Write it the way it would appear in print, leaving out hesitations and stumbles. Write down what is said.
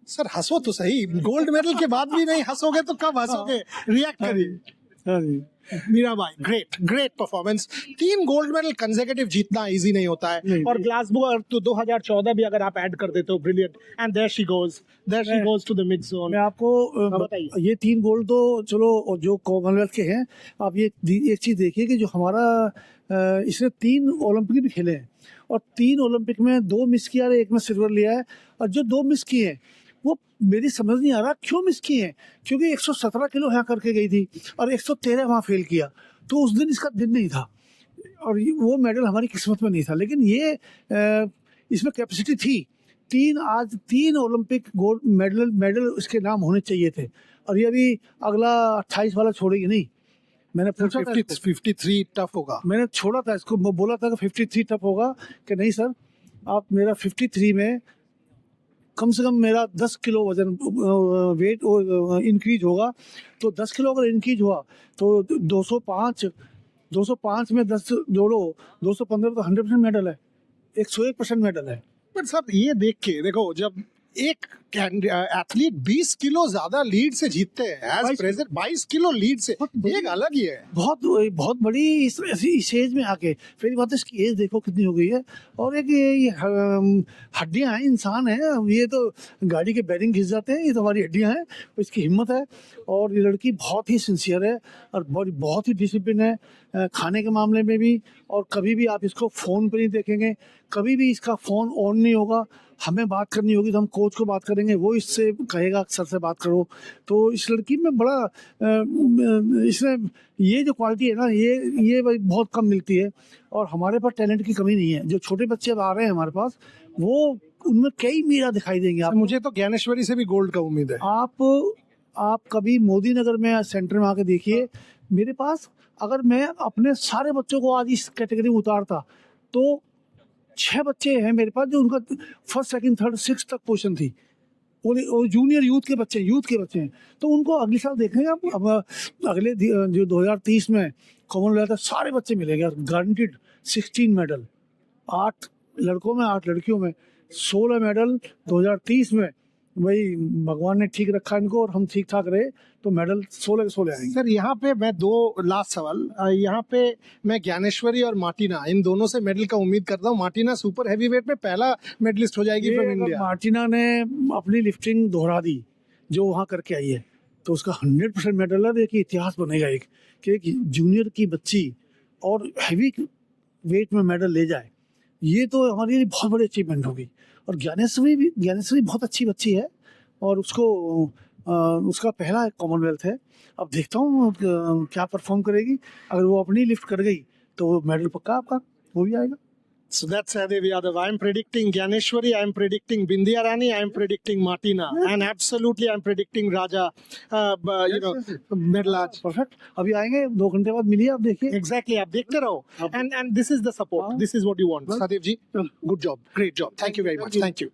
Sir हंसो तो सही, गोल्ड मेडल के बाद भी नहीं हंसोगे तो कब हंसोगे? रिएक्ट करिए। हाँ जी। Mirabai, great great performance. 3 gold medal consecutive जीतना इजी नहीं होता है। नहीं। और ग्लासगो तो 2014 भी अगर आप ऐड कर देते हो, brilliant. And there she goes to the mid zone. मैं आपको बताइए। ये 3 गोल्ड तो चलो जो कॉमनवेल्थ के हैं, आप ये एक चीज देखिए कि जो हमारा इसने 3 ओलंपिक भी खेले हैं और 3 ओलंपिक में 2 मिस किया है, 1 में सिल्वर लिया है। और जो 2 मिस किए हैं वो मेरी समझ नहीं आ रहा क्यों मिस किए हैं, क्योंकि 117 किलो यहाँ करके गई थी और 113 वहाँ फेल किया, तो उस दिन इसका दिन नहीं था और वो मेडल हमारी किस्मत में नहीं था। लेकिन ये इसमें कैपेसिटी थी। 3 ओलंपिक गोल्ड मेडल इसके नाम होने चाहिए थे। और ये अभी अगला 28 वाला छोड़ेगी नहीं। मैंने पूछा था इसको, 53 टफ होगा। मैंने छोड़ा था इसको, बोला था कि 53 टफ होगा, कि नहीं सर आप मेरा 53 में कम से कम मेरा 10 किलो वजन वेट इंक्रीज होगा। तो 10 किलो अगर इंक्रीज हुआ तो 205 में 10 जोड़ो, 215 तो 100% मेडल है, 101% मेडल है। बट साहब ये देख के देखो, जब एक एथलीट 20 किलो ज्यादा लीड से जीतते हैं, एज प्रेजेंट 22 किलो लीड से, एक अलग ही है। बहुत बड़ी इस एज में आके, फिर बात है इसकी एज देखो कितनी हो गई है। और एक ये हड्डियां हैं, इंसान है, ये तो गाड़ी के बैरिंग घिस जाते हैं, ये तो हमारी हड्डियां हैं। इसकी हिम्मत है और ये लड़की बहुत ही सिंसियर है और बहुत ही डिसिप्लिन है खाने के मामले में भी। और कभी भी आप इसको फ़ोन पे नहीं देखेंगे, कभी भी इसका फ़ोन ऑन नहीं होगा। हमें बात करनी होगी तो हम कोच को बात करेंगे, वो इससे कहेगा सर से बात करो। तो इस लड़की में बड़ा इसमें ये जो क्वालिटी है ना, ये बहुत कम मिलती है। और हमारे पास टैलेंट की कमी नहीं है। जो छोटे बच्चे अब आ रहे हैं हमारे पास, वो उनमें कई मीरा दिखाई देंगे आप। मुझे तो ज्ञानेश्वरी से भी गोल्ड का उम्मीद है। आप कभी मोदी नगर में सेंटर में आके देखिए, मेरे पास अगर मैं अपने सारे बच्चों को आज इस कैटेगरी में उतारता तो 6 बच्चे हैं मेरे पास जो उनका 1st, 2nd, 3rd, 6th तक पोजीशन थी। वो जूनियर यूथ के बच्चे हैं। तो उनको अगले साल देखेंगे आप। अब अगले जो 2030 में कॉमनवेल्थ है, सारे बच्चे मिलेंगे गारंटीड। 16 मेडल, 8 लड़कों में 8 लड़कियों में, 16 मेडल 2030 में। वही भगवान ने ठीक रखा इनको और हम ठीक ठाक रहे तो मेडल 16 के 16 आएंगे। सर यहाँ पे मैं 2 लास्ट सवाल, यहाँ पे मैं ज्ञानेश्वरी और मार्टिना, इन दोनों से मेडल का उम्मीद करता हूँ। मार्टिना सुपर हैवीवेट में पहला मेडलिस्ट हो जाएगी फ्रॉम इंडिया। मार्टिना ने अपनी लिफ्टिंग दोहरा दी जो वहाँ करके आई है, तो उसका 100% मेडल है। देखिए इतिहास बनेगा एक, कि एक जूनियर की बच्ची और हैवी वेट में मेडल ले जाए, ये तो हमारे लिए बहुत बड़ी अचीवमेंट होगी। और ज्ञानेश्वरी बहुत अच्छी बच्ची है और उसका पहला कॉमनवेल्थ है। अब देखता हूँ क्या परफॉर्म करेगी। अगर वो अपनी लिफ्ट कर गई तो वो मेडल पक्का आपका वो भी आएगा। So that's Sahadev Yadav. I am predicting Gyaneshwari, I am predicting Bindya Rani, I am predicting Martina, and absolutely I am predicting Raja. Medal आज. परफेक्ट। अभी आएंगे 2 घंटे बाद, मिलिए आप देखिए। Exactly, आप देखते रहो. And this is the support. This is what you want. Sahadev ji, good job, great job. Thank you very much. Thank you.